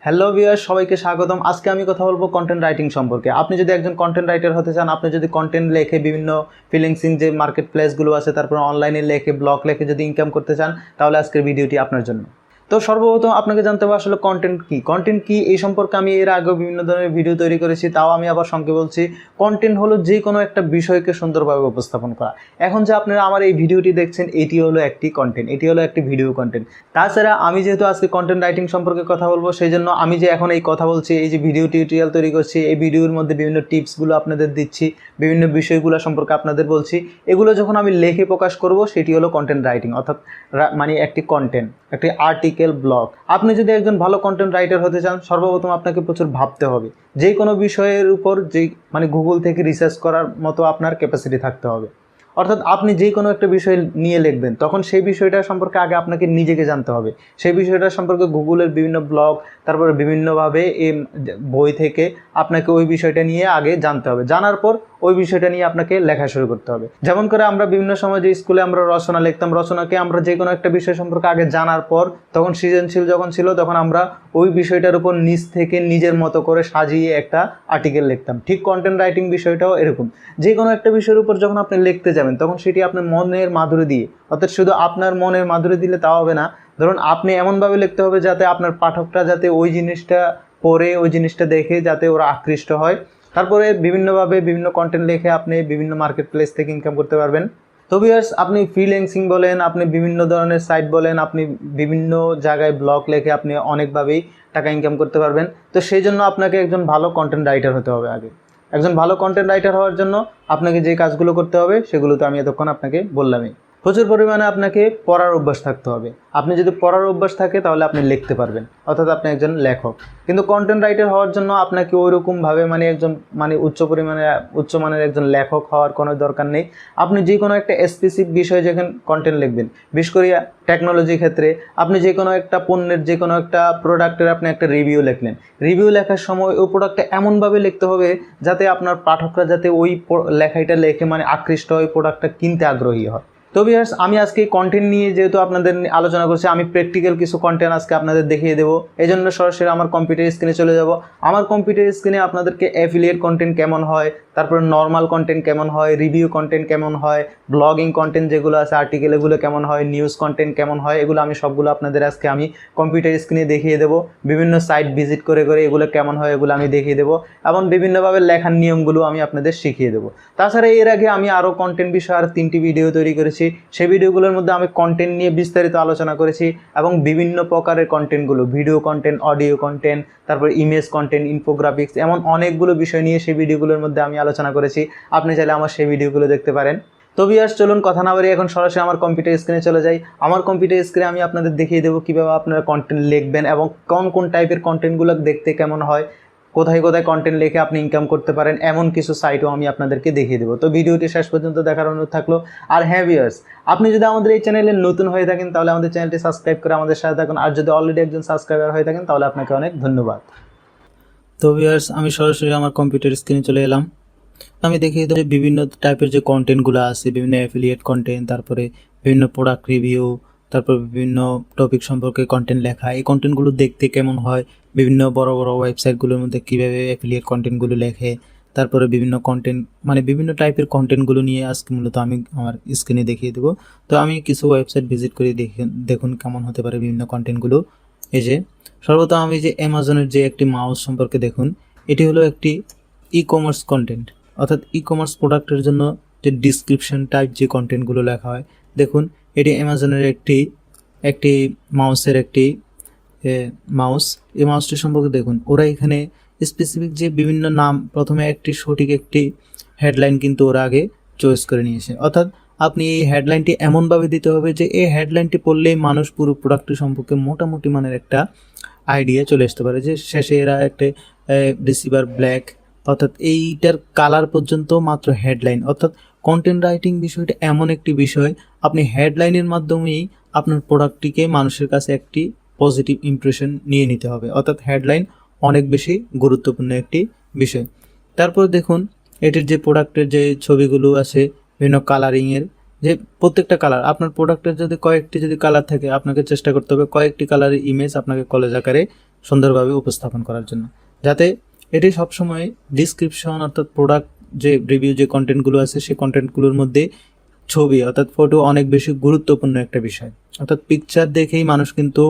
Hello viewers, সবাইকে স্বাগতম। আজকে আমি কথা বলবো কন্টেন্ট রাইটিং সম্পর্কে। আপনি যদি একজন কন্টেন্ট রাইটার হতে চান, আপনি যদি কন্টেন্ট লেখে বিভিন্ন ফ্রিল্যান্সিং যে মার্কেট প্লেসগুলো আছে, তারপর অনলাইনে লেখে ব্লগ লেখে যদি ইনকাম করতে চান, তাহলে আজকের ভিডিওটি আপনার জন্য। তো সর্বপ্রথম আপনাকে জানতে হবে আসলে কন্টেন্ট কি এই সম্পর্কে আমি এর আগেও বিভিন্ন ধরনের ভিডিও তৈরি করেছি, তাও আমি আবার সঙ্গে বলছি। কন্টেন্ট হলো যে কোনো একটা বিষয়কে সুন্দরভাবে উপস্থাপন করা। এখন যে আপনারা আমার এই ভিডিওটি দেখছেন, এটি হলো একটি কন্টেন্ট, এটি হলো একটি ভিডিও কন্টেন্ট। তাছাড়া আমি যেহেতু আজকে কন্টেন্ট রাইটিং সম্পর্কে কথা বলবো, সেই জন্য আমি যে এখন এই কথা বলছি, এই যে ভিডিও টিউটোরিয়াল তৈরি করছি, এই ভিডিওর মধ্যে বিভিন্ন টিপসগুলো আপনাদের দিচ্ছি, বিভিন্ন বিষয়গুলো সম্পর্কে আপনাদের বলছি, এগুলো যখন আমি লেখে প্রকাশ করব, সেটি হলো কন্টেন্ট রাইটিং, অর্থাৎ মানে একটি কন্টেন্ট, একটি আর্টিকেল, ব্লগ। আপনি যদি একজন ভালো কন্টেন্ট রাইটার হতে চান, সর্বপ্রথম আপনাকে প্রচুর ভাবতে হবে। যে কোনো বিষয়ের উপর মানে গুগল থেকে রিসার্চ করার মতো আপনার ক্যাপাসিটি থাকতে হবে। অর্থাৎ আপনি যে কোনো একটা বিষয় নিয়ে লিখবেন, তখন সেই বিষয়টা সম্পর্কে আগে আপনাকে নিজেকে জানতে হবে। সেই বিষয়টা সম্পর্কে গুগলের বিভিন্ন ব্লগ, তারপরে বিভিন্নভাবে এই বই থেকে আপনাকে ওই বিষয়টা নিয়ে আগে জানতে হবে। জানার পর ওই বিষয়টা নিয়ে আপনাকে লেখা শুরু করতে হবে। যেমন করে আমরা বিভিন্ন সময় যে স্কুলে আমরা রচনা লিখতাম, রচনাকে আমরা যে কোনো একটা বিষয় সম্পর্কে আগে জানার পর, তখন সৃজনশীল যখন ছিল, তখন আমরা ওই বিষয়টার উপর নিজ থেকে নিজের মতো করে সাজিয়ে একটা আর্টিকেল লিখতাম। ঠিক কন্টেন্ট রাইটিং বিষয়টাও এরকম। যে কোনো একটা বিষয়ের উপর যখন আপনি লিখতে যাবেন, তখন সেটি আপনার মনের মাধুরী দিয়ে, অর্থাৎ শুধু আপনার মনের মাধুরী দিলে তাও হবে না। ধরুন আপনি এমনভাবে লিখতে হবে যাতে আপনার পাঠকরা যাতে ওই জিনিসটা পড়ে, ওই জিনিসটা দেখে যাতে ওরা আকৃষ্ট হয়। তারপরে বিভিন্নভাবে বিভিন্ন কন্টেন্ট লিখে আপনি বিভিন্ন মার্কেট প্লেস থেকে ইনকাম করতে পারবেন। তো ভিউয়ার্স, আপনি ফ্রিল্যান্সিং বলেন, আপনি বিভিন্ন ধরনের সাইট বলেন, আপনি বিভিন্ন জায়গায় ব্লগ লিখে আপনি অনেকভাবেই টাকা ইনকাম করতে পারবেন। তো সেই জন্য আপনাকে একজন ভালো কন্টেন্ট রাইটার হতে হবে আগে। একজন ভালো কন্টেন্ট রাইটার হওয়ার জন্য আপনাকে যে কাজগুলো করতে হবে, সেগুলো তো আমি এতক্ষণ আপনাকে বললামই। প্রচুর পরিমাণে আপনাকে পড়ার অভ্যাস থাকতে হবে। আপনি যদি পড়ার অভ্যাস থাকে, তাহলে আপনি লিখতে পারবেন, অর্থাৎ আপনি একজন লেখক। কিন্তু কন্টেন্ট রাইটার হওয়ার জন্য আপনাকে ওইরকমভাবে একজন উচ্চমানের একজন লেখক হওয়ার কোনো দরকার নেই। আপনি যে কোনো একটা স্পেসিফিক বিষয়ে যখন কন্টেন্ট লিখবেন, বিশেষ করে টেকনোলজি ক্ষেত্রে, আপনি যে কোনো একটা পণ্যের, যে কোনো একটা প্রোডাক্টের আপনি একটা রিভিউ লিখলেন, রিভিউ লেখার সময় ওই প্রোডাক্টটা এমনভাবে লিখতে হবে যাতে আপনার পাঠকরা যাতে ওই লেখাটা লেখে আকৃষ্ট হয়, প্রোডাক্টটা কিনতে আগ্রহী হয়। তো ভিউয়ার্স, আমি আজকে কন্টেন্ট নিয়ে যেহেতু আপনাদের আলোচনা করছি, আমি প্র্যাকটিক্যাল কিছু কন্টেন্ট আজকে আপনাদের দেখিয়ে দেবো। এই জন্য সরাসরি আমার কম্পিউটার স্ক্রিনে চলে যাব। আমার কম্পিউটার স্ক্রিনে আপনাদেরকে অ্যাফিলিয়েট কন্টেন্ট কেমন হয়, তারপরে নর্মাল কন্টেন্ট কেমন হয়, রিভিউ কন্টেন্ট কেমন হয়, ব্লগিং কন্টেন্ট যেগুলো আছে আর্টিকেল, এগুলো কেমন হয়, নিউজ কন্টেন্ট কেমন হয়, এগুলো আমি সবগুলো আপনাদের আজকে আমি কম্পিউটার স্ক্রিনে দেখিয়ে দেবো। বিভিন্ন সাইট ভিজিট করে করে এগুলো কেমন হয় এগুলো আমি দেখিয়ে দেবো, এবং বিভিন্নভাবে লেখার নিয়মগুলো আমি আপনাদের শিখিয়ে দেবো। তাছাড়া এর আগে আমি আরও কন্টেন্ট বিষয়ে আর 3টি ভিডিও তৈরি করেছি। সেই ভিডিওগুলোর মধ্যে আমি কন্টেন্ট নিয়ে বিস্তারিত আলোচনা করেছি, এবং বিভিন্ন প্রকারের কন্টেন্টগুলো, ভিডিও কন্টেন্ট, অডিও কন্টেন্ট, তারপর ইমেজ কন্টেন্ট, ইনফোগ্রাফিক্স, এমন অনেকগুলো বিষয় নিয়ে সেই ভিডিওগুলোর মধ্যে আমি আলোচনা করেছি। আপনি চাইলে আমার সেই ভিডিওগুলো দেখতে পারেন। তো ভিউয়ার্স, চলুন কথা না বাড়িয়ে এখন সরাসরি আমার কম্পিউটার স্ক্রিনে চলে যাই। আমার কম্পিউটার স্ক্রিনে আমি আপনাদের দেখিয়ে দেবো কীভাবে আপনারা কন্টেন্ট লিখবেন, এবং কোন কোন টাইপের কন্টেন্টগুলো দেখতে কেমন হয়, কোথায় কোথায় কন্টেন্ট লিখে আপনি ইনকাম করতে পারেন, এমন কিছু সাইটও আমি আপনাদেরকে দেখিয়ে দেবো। তো ভিডিওটি শেষ পর্যন্ত দেখার অনুরোধ থাকলো। আর হ্যাঁ ভিউয়ার্স, আপনি যদি আমাদের এই চ্যানেলে নতুন হয়ে থাকেন, তাহলে আমাদের চ্যানেলটি সাবস্ক্রাইব করে আমাদের সাথে থাকুন। আর যদি অলরেডি একজন সাবস্ক্রাইবার হয়ে থাকেন, তাহলে আপনাকে অনেক ধন্যবাদ। তো ভিউয়ার্স, আমি সরাসরি আমার কম্পিউটার স্ক্রিনে চলে এলাম। আমি দেখিয়ে দেবো বিভিন্ন টাইপের যে কন্টেন্টগুলো আছে, বিভিন্ন অ্যাফিলিয়েট কন্টেন্ট, তারপরে বিভিন্ন প্রোডাক্ট রিভিউ, তারপর বিভিন্ন টপিক সম্পর্কে কন্টেন্ট লেখা, এই কন্টেন্টগুলো দেখতে কেমন হয়, বিভিন্ন বড় বড় ওয়েবসাইটগুলোর মধ্যে কীভাবে অ্যাফিলিয়েট কন্টেন্টগুলো লেখে, তারপরে বিভিন্ন কন্টেন্ট বিভিন্ন টাইপের কন্টেন্টগুলো নিয়ে আজকে মূলত আমি আমার স্ক্রিনে দেখিয়ে দেবো। তো আমি কিছু ওয়েবসাইট ভিজিট করে দেখুন কেমন হতে পারে বিভিন্ন কন্টেন্টগুলো। এই যে সর্বপ্রথম আমি যে অ্যামাজনের যে একটি মাউস সম্পর্কে দেখুন, এটি হলো একটি ই কমার্স কন্টেন্ট, অর্থাৎ ই কমার্স প্রোডাক্টের জন্য যে ডিসক্রিপশন টাইপ যে কন্টেন্টগুলো লেখা হয়। দেখুন, এটি অ্যামাজনের একটি মাউসের একটি মাউস। এই মাউসটি সম্পর্কে দেখুন, ওরা এখানে স্পেসিফিক যে বিভিন্ন নাম, প্রথমে একটি সঠিক একটি হেডলাইন কিন্তু ওরা আগে চয়েস করে নিয়েছে। অর্থাৎ আপনি এই হেডলাইনটি এমনভাবে দিতে হবে যে এই হেডলাইনটি পড়লেই মানুষ পুরো প্রোডাক্টটি সম্পর্কে মোটামুটি একটা আইডিয়া চলে আসতে পারে। যে শেষে এরা একটা রিসিভার ব্ল্যাক, অর্থাৎ এইটার কালার পর্যন্ত মাত্র হেডলাইন। অর্থাৎ কন্টেন্ট রাইটিং বিষয়টা এমন একটি বিষয়, আপনি হেডলাইনের মাধ্যমেই আপনার প্রোডাক্টটিকে মানুষের কাছে একটি পজিটিভ ইমপ্রেশন নিয়ে নিতে হবে। অর্থাৎ হেডলাইন অনেক বেশি গুরুত্বপূর্ণ একটি বিষয়। তারপর দেখুন, এটির যে প্রোডাক্টের যে ছবিগুলো আছে, বিভিন্ন কালারিংয়ের, যে প্রত্যেকটা কালার, আপনার প্রোডাক্টের যদি কয়েকটি কালার থাকে, আপনাকে চেষ্টা করতে হবে কয়েকটি কালারের ইমেজ আপনাকে কলেজ আকারে সুন্দরভাবে উপস্থাপন করার জন্য, যাতে এটি সবসময় ডিসক্রিপশন অর্থাৎ প্রোডাক্ট যে রিভিউ যে কন্টেন্টগুলো আছে সেই কন্টেন্টগুলোর মধ্যে ছবি অর্থাৎ ফটো অনেক বেশি গুরুত্বপূর্ণ একটা বিষয়। অর্থাৎ পিকচার দেখেই মানুষ কিন্তু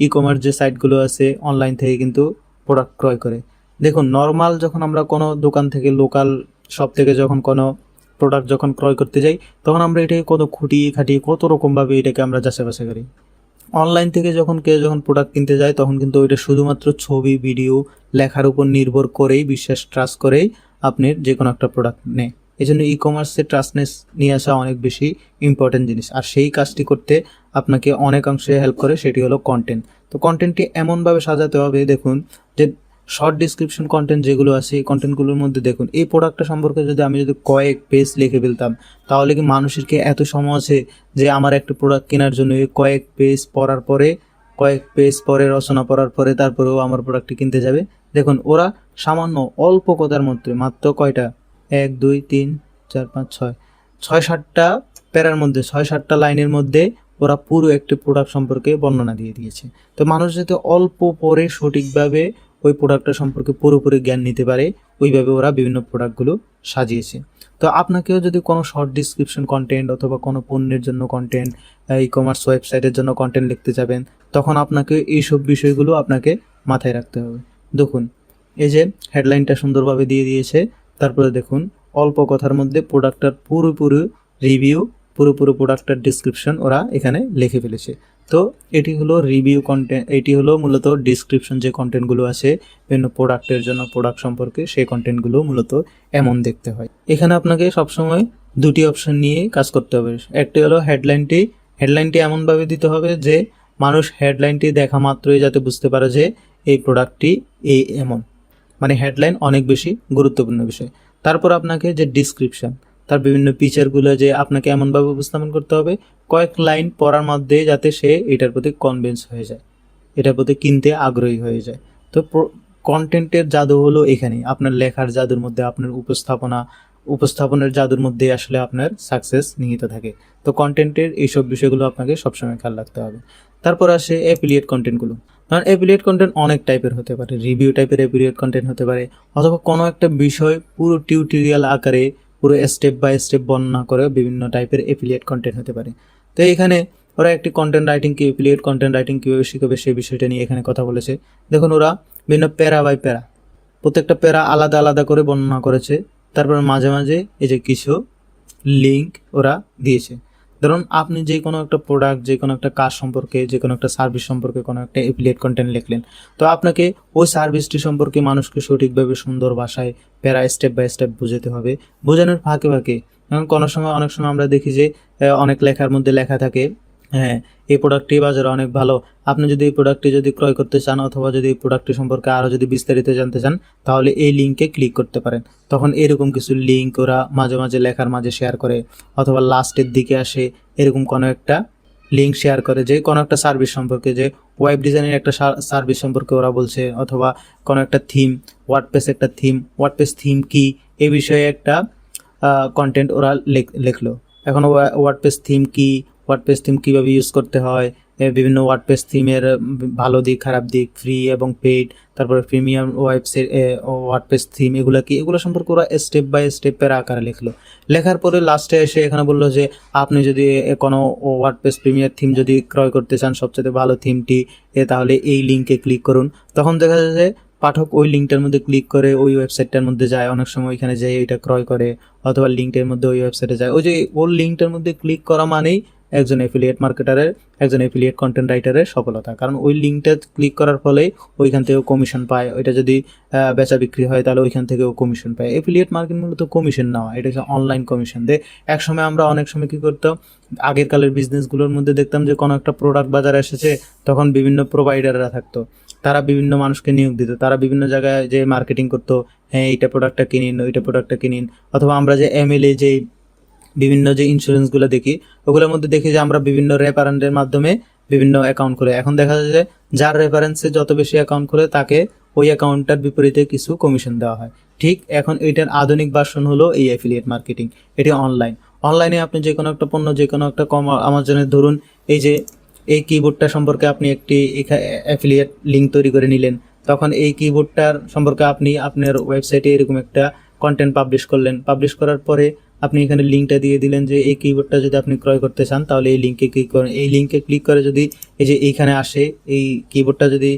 ই কমার্স যে সাইটগুলো আছে অনলাইন থেকে কিন্তু প্রোডাক্ট ক্রয় করে। দেখুন, নর্মাল যখন আমরা কোনো দোকান থেকে লোকাল শপ থেকে যখন কোনো প্রোডাক্ট যখন ক্রয় করতে যাই, তখন আমরা এটাকে কত খুঁটিয়ে খাটিয়ে কত রকমভাবে এটাকে আমরা যাচাই বাছাই করি। অনলাইন থেকে যখন কেউ যখন প্রোডাক্ট কিনতে যায় তখন কিন্তু ওইটা শুধুমাত্র ছবি, ভিডিও, লেখার উপর নির্ভর করেই, বিশ্বাস ট্রাস্ট করেই আপনি যে কোনো একটা প্রোডাক্ট নেয়। এই জন্য ই কমার্সে ট্রাস্টনেস নিয়ে আসা অনেক বেশি ইম্পর্টেন্ট জিনিস। আর সেই কাজটি করতে আপনাকে অনেকাংশে হেল্প করে, সেটি হলো কন্টেন্ট। তো কন্টেন্টটি এমনভাবে সাজাতে হবে, দেখুন যে শর্ট ডিসক্রিপশন কন্টেন্ট যেগুলো আছে এই কন্টেন্টগুলোর মধ্যে দেখুন এই প্রোডাক্টটা সম্পর্কে যদি আমি যদি কয়েক পেজ লিখে ফেলতাম, তাহলে কি মানুষের কি এত সময় আছে যে আমার একটা প্রোডাক্ট কেনার জন্য এই কয়েক পেজ পড়ার পরে, কয়েক পেজ পরে রচনা পড়ার পরে তারপরেও আমার প্রোডাক্টটি কিনতে যাবে? দেখুন, ওরা সামান্য অল্প কথার মধ্যে মাত্র কয়টা 1 2 3 4 5 6 6-7টা প্যারার মধ্যে 6-7টা লাইনের মধ্যে ওরা পুরো একটি প্রোডাক্ট সম্পর্কে বর্ণনা দিয়ে দিয়েছে। তো মানুষ যাতে অল্প পরে সঠিকভাবে ওই প্রোডাক্টটা সম্পর্কে পুরোপুরি জ্ঞান নিতে পারে, ওইভাবে ওরা বিভিন্ন প্রোডাক্টগুলো সাজিয়েছে। তো আপনাকেও যদি কোনো শর্ট ডিসক্রিপশন কন্টেন্ট অথবা কোনো পণ্যের জন্য কন্টেন্ট, ই কমার্স ওয়েবসাইটের জন্য কন্টেন্ট লিখতে যাবেন, তখন আপনাকে এইসব বিষয়গুলো আপনাকে মাথায় রাখতে হবে। দেখুন, এই যে হেডলাইনটা সুন্দরভাবে দিয়ে দিয়েছে, তারপরে দেখুন অল্প কথার মধ্যে প্রোডাক্টটার পুরোপুরি রিভিউ, পুরোপুরি প্রোডাক্টের ডিসক্রিপশন ওরা এখানে লিখে ফেলেছে। তো এটি হলো রিভিউ কন্টেন্ট, এটি হলো মূলত ডিসক্রিপশন যে কন্টেন্টগুলো আছে বিভিন্ন প্রোডাক্টের জন্য, প্রোডাক্ট সম্পর্কে সেই কন্টেন্টগুলো মূলত এমন দেখতে হয়। এখানে আপনাকে সবসময় দুটি অপশন নিয়ে কাজ করতে হবে। একটি হলো হেডলাইনটি এমনভাবে দিতে হবে যে মানুষ হেডলাইনটি দেখা মাত্রই যাতে বুঝতে পারে যে এই প্রোডাক্টটি এই এমন, মানে হেডলাইন অনেক বেশি গুরুত্বপূর্ণ বিষয়। তারপর আপনাকে যে ডিসক্রিপশন, তার বিভিন্ন ফিচারগুলো যে আপনাকে এমনভাবে উপস্থাপন করতে হবে কয়েক লাইন পড়ার মধ্যে যাতে সে এটার প্রতি কনভিন্স হয়ে যায়, এটার প্রতি কিনতে আগ্রহী হয়ে যায়। তো কন্টেন্টের জাদু হলো এখানেই, আপনার লেখার জাদুর মধ্যে, আপনার উপস্থাপনের জাদুর মধ্যে আসলে আপনার সাকসেস নিহিত থাকে। তো কন্টেন্টের এইসব বিষয়গুলো আপনাকে সবসময় খেয়াল রাখতে হবে। তারপর আসে অ্যাফিলিয়েট কন্টেন্টগুলো। কারণ অ্যাফিলিয়েট কন্টেন্ট অনেক টাইপের হতে পারে, রিভিউ টাইপের অ্যাফিলিয়েট কন্টেন্ট হতে পারে, অথবা কোনো একটা বিষয় পুরো টিউটোরিয়াল আকারে পুরো স্টেপ বাই স্টেপ বর্ণনা করে বিভিন্ন টাইপের অ্যাফিলিয়েট কন্টেন্ট হতে পারে। তো এখানে ওরা একটি কন্টেন্ট রাইটিং কি, অ্যাফিলিয়েট কন্টেন্ট রাইটিং কীভাবে শিখাবে সেই বিষয়টা নিয়ে এখানে কথা বলেছে। দেখুন, ওরা বিভিন্ন প্যারা বাই প্যারা, প্রত্যেকটা প্যারা আলাদা আলাদা করে বর্ণনা করেছে। তারপর মাঝে মাঝে এই যে কিছু লিঙ্ক ওরা দিয়েছে। ধরুন আপনি যে কোনো একটা প্রোডাক্ট, যে কোনো একটা কাজ সম্পর্কে, যে কোনো একটা সার্ভিস সম্পর্কে কোনো একটা অ্যাফিলিয়েট কন্টেন্ট লিখলেন, তো আপনাকে ওই সার্ভিসটি সম্পর্কে মানুষকে সঠিকভাবে সুন্দর ভাষায় প্যারা স্টেপ বাই স্টেপ বোঝাতে হবে। বোঝানোর ফাঁকে ফাঁকে কোনো সময়, অনেক সময় আমরা দেখি যে অনেক লেখার মধ্যে লেখা থাকে, হ্যাঁ এই প্রোডাক্টটি বাজারে অনেক ভালো, আপনি যদি এই প্রোডাক্টটি যদি ক্রয় করতে চান অথবা যদি এই প্রোডাক্টটি সম্পর্কে আরও যদি বিস্তারিত জানতে চান, তাহলে এই লিঙ্কে ক্লিক করতে পারেন। তখন এরকম কিছু লিঙ্ক ওরা মাঝে মাঝে লেখার মাঝে শেয়ার করে, অথবা লাস্টের দিকে আসে এরকম কোনো একটা লিঙ্ক শেয়ার করে যে কোনো একটা সার্ভিস সম্পর্কে, যে ওয়েব ডিজাইনের একটা সার্ভিস সম্পর্কে ওরা বলছে, অথবা কোনো একটা থিম, ওয়ার্ডপ্রেস একটা থিম, ওয়ার্ডপ্রেস থিম কি এই বিষয়ে একটা কন্টেন্ট ওরা লিখলো। এখন ওয়ার্ডপ্রেস থিম কি, ওয়ার্ডপ্রেস থিম কীভাবে ইউজ করতে হয়, বিভিন্ন ওয়ার্ডপ্রেস থিমের ভালো দিক, খারাপ দিক, ফ্রি এবং পেইড, তারপরে প্রিমিয়াম ওয়ার্ডপ্রেস থিম এগুলো কি, এগুলো সম্পর্কে ওরা স্টেপ বাই স্টেপের আকারে লিখলো। লেখার পরে লাস্টে এসে এখানে বললো যে আপনি যদি কোনো ওয়ার্ডপ্রেস প্রিমিয়ার থিম যদি ক্রয় করতে চান, সবচেয়ে ভালো থিমটি, তাহলে এই লিঙ্কে ক্লিক করুন। তখন দেখা যায় যে পাঠক ওই লিঙ্কটার মধ্যে ক্লিক করে ওই ওয়েবসাইটটার মধ্যে যায়, অনেক সময় ওইখানে যেয়ে এটা ক্রয় করে, অথবা লিঙ্কটার মধ্যে ওই ওয়েবসাইটে যায়। ওই যে ওই লিঙ্কটার মধ্যে ক্লিক করা মানেই একজন অ্যাফিলিয়েট মার্কেটারের, একজন অ্যাফিলিয়েট কন্টেন্ট রাইটারের সফলতা। কারণ ওই লিঙ্কটা ক্লিক করার ফলেই ওইখান থেকেও কমিশন পায়, ওইটা যদি বেচা বিক্রি হয় তাহলে ওইখান থেকেও কমিশন পায়। অ্যাফিলিয়েট মার্কেট মূলত কমিশন নেওয়া, এটা হচ্ছে অনলাইন কমিশন দেয়। একসময় আমরা অনেক সময় কী করতাম, আগের কালের বিজনেসগুলোর মধ্যে দেখতাম যে কোনো একটা প্রোডাক্ট বাজারে এসেছে, তখন বিভিন্ন প্রোভাইডাররা থাকতো, তারা বিভিন্ন মানুষকে নিয়োগ দিত, তারা বিভিন্ন জায়গায় যে মার্কেটিং করতো, হ্যাঁ এইটা প্রোডাক্টটা কিনিন, ওইটা প্রোডাক্টটা কিনিন। অথবা আমরা যে এমএলএ যে বিভিন্ন যে ইন্স্যুরেন্সগুলো দেখি, ওগুলোর মধ্যে দেখি যে আমরা বিভিন্ন রেফারেন্সের মাধ্যমে বিভিন্ন অ্যাকাউন্ট খুলে, এখন দেখা যায় যে যার রেফারেন্সে যত বেশি অ্যাকাউন্ট খুলে তাকে ওই অ্যাকাউন্টটার বিপরীতে কিছু কমিশন দেওয়া হয়। ঠিক এখন এটার আধুনিক ভার্সন হলো এই অ্যাফিলিয়েট মার্কেটিং। এটি অনলাইনে আপনি যে কোনো একটা পণ্য, যে কোনো একটা আমাজনের ধরুন এই যে এই কিবোর্ডটা সম্পর্কে আপনি একটি অ্যাফিলিয়েট লিঙ্ক তৈরি করে নিলেন, তখন এই কিবোর্ডটার সম্পর্কে আপনি আপনার ওয়েবসাইটে এরকম একটা কন্টেন্ট পাবলিশ করলেন। পাবলিশ করার পরে আপনি এখানে লিঙ্কটা দিয়ে দিলেন যে এই কিবোর্ডটা যদি আপনি ক্রয় করতে চান তাহলে এই লিঙ্কে ক্লিক করেন। এই লিঙ্কে ক্লিক করে যদি এই যে এইখানে আসে, এই কিবোর্ডটা যদি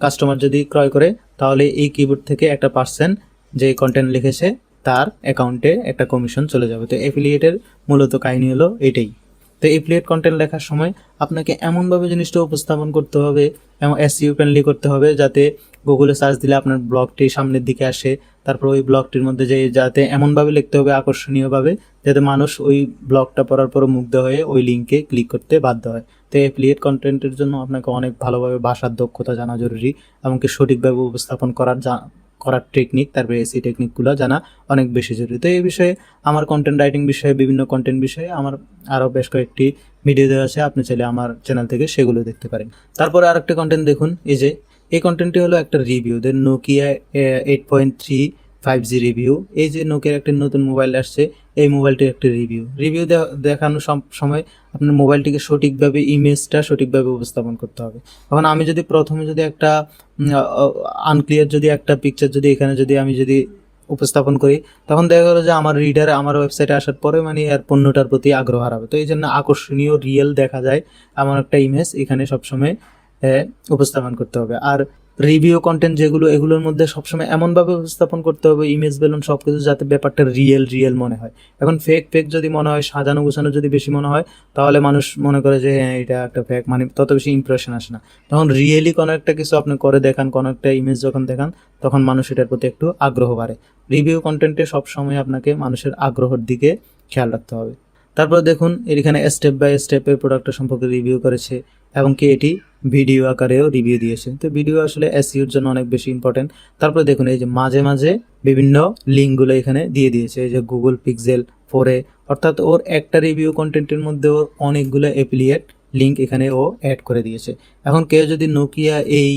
কাস্টমার যদি ক্রয় করে, তাহলে এই কিবোর্ড থেকে একটা পার্সেন্ট যে কন্টেন্ট লিখেছে তার অ্যাকাউন্টে একটা কমিশন চলে যাবে। তো অ্যাফিলিয়েটের মূলত কাহিনী হলো এটাই। তো অ্যাফিলিয়েট কন্টেন্ট লেখার সময় আপনাকে এমনভাবে জিনিসটা উপস্থাপন করতে হবে এবং এসইও ফ্রেন্ডলি করতে হবে যাতে গুগলে সার্চ দিলে আপনার ব্লগটি সামনের দিকে আসে। তারপর ওই ব্লগটির মধ্যে যে যাতে এমনভাবে লিখতে হবে আকর্ষণীয়ভাবে যাতে মানুষ ওই ব্লগটা পড়ার পর মুগ্ধ হয়ে ওই লিঙ্কে ক্লিক করতে বাধ্য হয়। তো অ্যাফিলিয়েট কন্টেন্টের জন্য আপনাকে অনেক ভালোভাবে ভাষার দক্ষতা জানা জরুরি, এমনকি সঠিকভাবে উপস্থাপন করার টেকনিক, তারপরে এই টেকনিকগুলো জানা অনেক বেশি জরুরি। তো এই বিষয়ে আমার কন্টেন্ট রাইটিং বিষয়ে, বিভিন্ন কন্টেন্ট বিষয়ে আমার আরও বেশ কয়েকটি ভিডিও দেওয়া আছে, আপনি চাইলে আমার চ্যানেল থেকে সেগুলো দেখতে পারেন। তারপরে আরেকটা কন্টেন্ট দেখুন, এই কন্টেন্টটি হলো একটা রিভিউ, নোকিয়া 8.3 5G রিভিউ। এই যে নোকিয়ার একটা নতুন মোবাইল আসছে, এই মোবাইলটির একটা রিভিউ দেখানোর সময় আপনার মোবাইলটিকে সঠিকভাবে ইমেজটা সঠিকভাবে উপস্থাপন করতে হবে। এখন আমি যদি প্রথমে যদি একটা আনক্লিয়ার যদি একটা পিকচার যদি এখানে যদি আমি যদি উপস্থাপন করি, তখন দেখা গেলো যে আমার রিডার আমার ওয়েবসাইটে আসার পরে মানে আর পণ্যটার প্রতি আগ্রহ হারাবে। তো এই জন্য আকর্ষণীয় রিয়েল দেখা যায় এমন একটা ইমেজ এখানে সবসময় উপস্থাপন করতে হবে। আর রিভিউ কন্টেন্ট যেগুলো, এগুলোর মধ্যে সবসময় এমনভাবে উপস্থাপন করতে হবে ইমেজ বেলুন সব কিছু যাতে ব্যাপারটা রিয়েল মনে হয়। এখন ফেক যদি মনে হয়, সাজানো গোছানো যদি বেশি মনে হয়, তাহলে মানুষ মনে করে যে হ্যাঁ এটা একটা ফেক, মানে তত বেশি ইমপ্রেশন আসে না। তখন রিয়েলি কোনো একটা কিছু আপনি করে দেখান, কোনো একটা ইমেজ যখন দেখান, তখন মানুষ এটার প্রতি একটু আগ্রহ বাড়ে। রিভিউ কন্টেন্টে সবসময় আপনাকে মানুষের আগ্রহের দিকে খেয়াল রাখতে হবে। তারপর দেখুন এখানে স্টেপ বাই স্টেপের প্রোডাক্টের সম্পর্কে রিভিউ করেছে এবং কি এটি ভিডিও আকারেও রিভিউ দিয়েছে। তো ভিডিও আসলে এসইওর জন্য অনেক বেশি ইম্পর্টেন্ট। তারপরে দেখুন এই যে মাঝে বিভিন্ন লিঙ্কগুলো এখানে দিয়ে দিয়েছে, এই যে গুগল পিক্সেল 4a, অর্থাৎ ওর একটা রিভিউ কন্টেন্টের মধ্যে ওর অনেকগুলো অ্যাফিলিয়েট লিঙ্ক এখানে ও অ্যাড করে দিয়েছে। এখন কেউ যদি নোকিয়া এই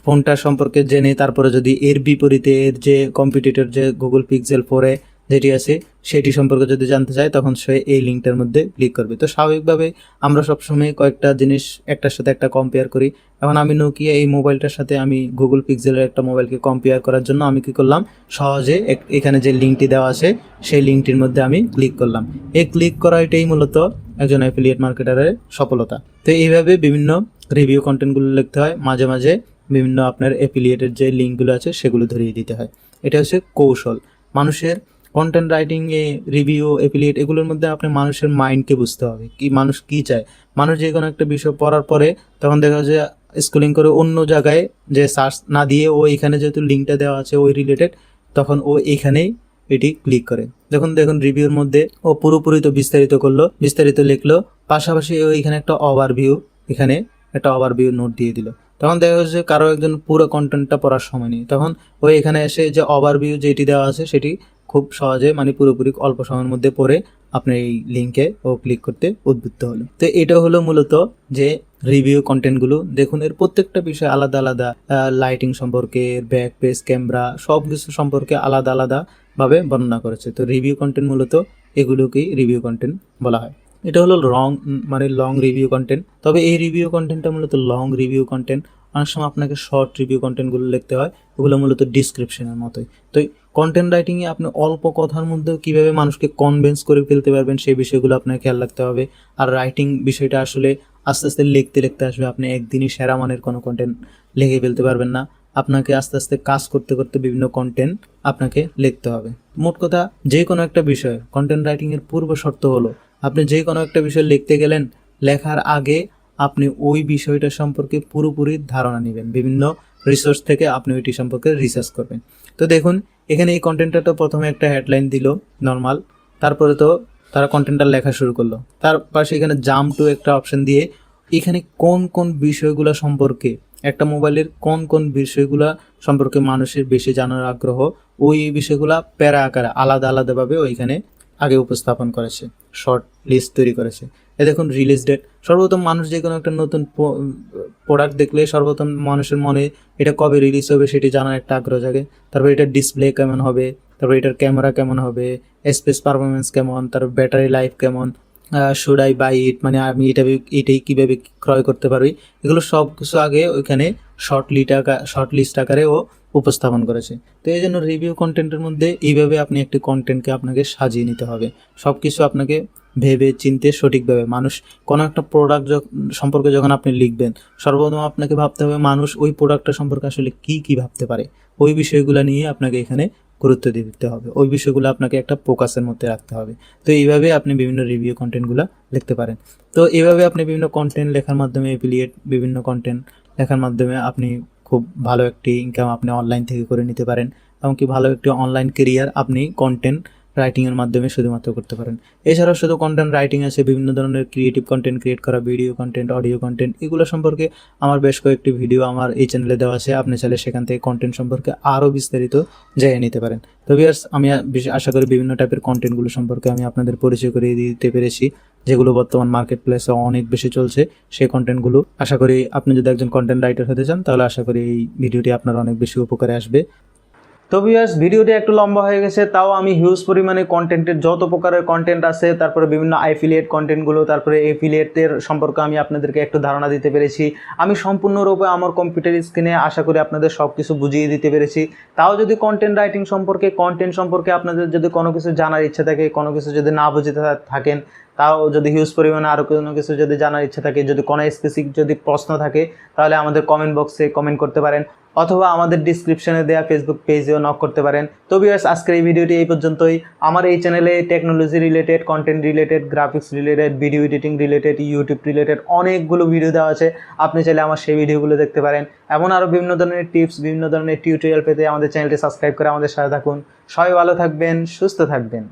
ফোনটা সম্পর্কে জেনে তারপরে যদি এর বিপরীতে এর যে কম্পিটিটর যে গুগল পিক্সেল 4a যেটি আছে সেটি সম্পর্কে যদি জানতে চায়, তখন সে এই লিঙ্কটার মধ্যে ক্লিক করবে। তো স্বাভাবিকভাবে আমরা সবসময় কয়েকটা জিনিস একটার সাথে একটা কম্পেয়ার করি। এখন আমি নোকিয়া এই মোবাইলটার সাথে আমি গুগল পিক্সেলের একটা মোবাইলকে কম্পেয়ার করার জন্য আমি কি করলাম, সহজে এখানে যে লিঙ্কটি দেওয়া আছে সেই লিঙ্কটির মধ্যে আমি ক্লিক করলাম। এই ক্লিক করা এটাই মূলত একজন অ্যাফিলিয়েট মার্কেটারের সফলতা। তো এইভাবে বিভিন্ন রিভিউ কন্টেন্টগুলো লিখতে হয়, মাঝে বিভিন্ন আপনার অ্যাফিলিয়েটের যে লিঙ্কগুলো আছে সেগুলো ধরিয়ে দিতে হয়। এটা হচ্ছে কৌশল। মানুষের কন্টেন্ট রাইটিংয়ে, রিভিউ, অ্যাফিলিয়েট এগুলোর মধ্যে আপনি মানুষের মাইন্ডকে বুঝতে হবে, কি মানুষ কী চায়। মানুষ যে কোনো একটা বিষয় পড়ার পরে তখন দেখা যায় স্ক্রলিং করে অন্য জায়গায় যে সার্চ না দিয়ে ও এখানে যেহেতু লিঙ্কটা দেওয়া আছে ওই রিলেটেড, তখন ও এখানেই এটি ক্লিক করে। দেখুন রিভিউর মধ্যে ও পুরোপুরি তো বিস্তারিত লিখলো, পাশাপাশি ও এখানে একটা ওভারভিউ নোট দিয়ে দিল। তখন দেখা যাচ্ছে কারো একজন পুরো কন্টেন্টটা পড়ার সময় নেই, তখন ও এখানে এসে যে ওভারভিউ যেটি দেওয়া আছে সেটি খুব সহজে মানে পুরোপুরি অল্প সময়ের মধ্যে পড়ে আপনার এই লিঙ্কে ও ক্লিক করতে উদ্বুদ্ধ হলো। তো এটা হলো মূলত যে রিভিউ কন্টেন্টগুলো। দেখুন এর প্রত্যেকটা বিষয় আলাদা লাইটিং সম্পর্কে, ব্যাক পেজ, ক্যামেরা সব কিছু সম্পর্কে আলাদা ভাবে বর্ণনা করেছে। তো রিভিউ কন্টেন্ট মূলত এগুলোকেই রিভিউ কন্টেন্ট বলা হয়। এটা হলো লং রিভিউ কন্টেন্ট। তবে এই রিভিউ কন্টেন্টটা মূলত লং রিভিউ কন্টেন্ট। অনেক সময় আপনাকে শর্ট রিভিউ কন্টেন্টগুলো লিখতে হয়, ওগুলো মূলত ডিসক্রিপশনের মতোই। তো কন্টেন্ট রাইটিংয়ে আপনি অল্প কথার মধ্যে কীভাবে মানুষকে কনভিন্স করে ফেলতে পারবেন সেই বিষয়গুলো আপনাকে খেয়াল রাখতে হবে। আর রাইটিং বিষয়টা আসলে আস্তে লিখতে আসবে। আপনি একদিনই সেরা মানের কোনো কন্টেন্ট লিখে ফেলতে পারবেন না, আপনাকে আস্তে কাজ করতে বিভিন্ন কন্টেন্ট আপনাকে লিখতে হবে। মোট কথা যে কোনো একটা বিষয় কন্টেন্ট রাইটিংয়ের পূর্ব শর্ত হলো আপনি যে কোনো একটা বিষয় লিখতে গেলেন, লেখার আগে আপনি ওই বিষয়টা সম্পর্কে পুরোপুরি ধারণা নেবেন, বিভিন্ন রিসোর্স থেকে আপনি ওইটি সম্পর্কে রিসার্চ করবেন। তো দেখুন এখানে এই কন্টেন্টটা তো প্রথমে একটা হেডলাইন দিল নর্মাল, তারপরে তো তারা কন্টেন্টটা লেখা শুরু করলো। তার পাশে এখানে জাম্প টু একটা অপশন দিয়ে এখানে কোন বিষয়গুলো সম্পর্কে, একটা মোবাইলের কোন বিষয়গুলা সম্পর্কে মানুষের বেশি জানার আগ্রহ, ওই বিষয়গুলা প্যারা আকারে আলাদাভাবে ওইখানে আগে উপস্থাপন করেছে, শর্ট লিস্ট তৈরি করেছে। দেখুন রিলিজ ডেট, সর্বপ্রথম মানুষ যে কোনো একটা নতুন প্রোডাক্ট দেখলে সর্বপ্রথম মানুষের মনে এটা কবে রিলিজ হবে সেটি জানার একটা আগ্রহ জাগে। তারপর এটার ডিসপ্লে কেমন হবে, তারপর এটার ক্যামেরা কেমন হবে, স্পেস পারফরমেন্স কেমন, তারপর ব্যাটারি লাইফ কেমন, শুড আই বাই ইট, মানে আমি এটাই কীভাবে ক্রয় করতে পারি, এগুলো সব কিছু আগে ওইখানে শর্ট লিস্ট আকারে ও উপস্থাপন করেছে। তো এই জন্য রিভিউ কন্টেন্টের মধ্যে এইভাবে আপনি একটি কন্টেন্টকে আপনাকে সাজিয়ে নিতে হবে। সব কিছু আপনাকে ভেবে চিনতে সঠিকভাবে, মানুষ কোনো একটা প্রোডাক্ট সম্পর্কে যখন আপনি লিখবেন, সর্বপ্রথম আপনাকে ভাবতে হবে মানুষ ওই প্রোডাক্টটা সম্পর্কে আসলে কী ভাবতে পারে, ওই বিষয়গুলো নিয়ে আপনাকে এখানে গুরুত্ব দিতে হবে, ওই বিষয়গুলো আপনাকে একটা ফোকাসের মধ্যে রাখতে হবে। তো এইভাবে আপনি বিভিন্ন রিভিউ কন্টেন্টগুলো লিখতে পারেন। তো এইভাবে আপনি বিভিন্ন কন্টেন্ট লেখার মাধ্যমে, এফিলিয়েট বিভিন্ন কন্টেন্ট লেখার মাধ্যমে আপনি খুব ভালো একটি ইনকাম আপনি অনলাইন থেকে করে নিতে পারেন, এমনকি ভালো একটি অনলাইন কেরিয়ার আপনি কন্টেন্ট রাইটিংয়ের মাধ্যমে শুধুমাত্র করতে পারেন। এছাড়াও শুধু কন্টেন্ট রাইটিং আছে, বিভিন্ন ধরনের ক্রিয়েটিভ কন্টেন্ট ক্রিয়েট করা, ভিডিও কন্টেন্ট, অডিও কন্টেন্ট, এগুলো সম্পর্কে আমার বেশ কয়েকটি ভিডিও আমার এই চ্যানেলে দেওয়া আছে। আপনি চাইলে সেখান থেকে কন্টেন্ট সম্পর্কে আরও বিস্তারিত জেনে নিতে পারেন। তো ভিউয়ার্স, আমি আশা করি বিভিন্ন টাইপের কন্টেন্টগুলো সম্পর্কে আমি আপনাদের পরিচয় করিয়ে দিতে পেরেছি, যেগুলো বর্তমান মার্কেট প্লেসে অনেক বেশি চলছে। সেই কন্টেন্টগুলো আশা করি আপনি যদি একজন কন্টেন্ট রাইটার হতে চান, তাহলে আশা করি এই ভিডিওটি আপনার অনেক বেশি উপকারে আসবে। তো ভিউয়ার্স, ভিডিওটি একটু লম্বা হয়ে গেছে, তাও আমি হিউজ পরিমাণে কন্টেন্টের যত প্রকারের কন্টেন্ট আছে, তারপরে বিভিন্ন অ্যাফিলিয়েট কন্টেন্টগুলো, তারপরে এফিলিয়েটের সম্পর্কে আমি আপনাদেরকে একটু ধারণা দিতে পেরেছি। আমি সম্পূর্ণরূপে আমার কম্পিউটার স্ক্রিনে আশা করি আপনাদের সব কিছু বুঝিয়ে দিতে পেরেছি। তাও যদি কন্টেন্ট রাইটিং সম্পর্কে, কন্টেন্ট সম্পর্কে আপনাদের যদি কোনো কিছু জানার ইচ্ছা থাকে, কোনো কিছু যদি না বুঝতে থাকেন, তাও যদি হিউজ পরিমাণে আরও কোনো কিছু যদি জানার ইচ্ছা থাকে, যদি কোনো স্পেসিফিক যদি প্রশ্ন থাকে, তাহলে আমাদের কমেন্ট বক্সে কমেন্ট করতে পারেন, অথবা আমাদের ডিসক্রিপশনে দেওয়া ফেসবুক পেজেও নক করতে পারেন। তো ভিউয়ার্স, আজকের এই ভিডিওটি এই পর্যন্তই। আমার এই চ্যানেলে technology related, content related, graphics related, video editing related, YouTube related অনেকগুলো ভিডিও দেওয়া আছে। আপনি চাইলে আমার সেই ভিডিওগুলো দেখতে পারেন। এমন আরও বিভিন্ন ধরনের টিপস, বিভিন্ন ধরনের টিউটোরিয়াল পেতে আমাদের চ্যানেলটি সাবস্ক্রাইব করে আমাদের সাথে থাকুন। সবাই ভালো থাকবেন, সুস্থ থাকবেন।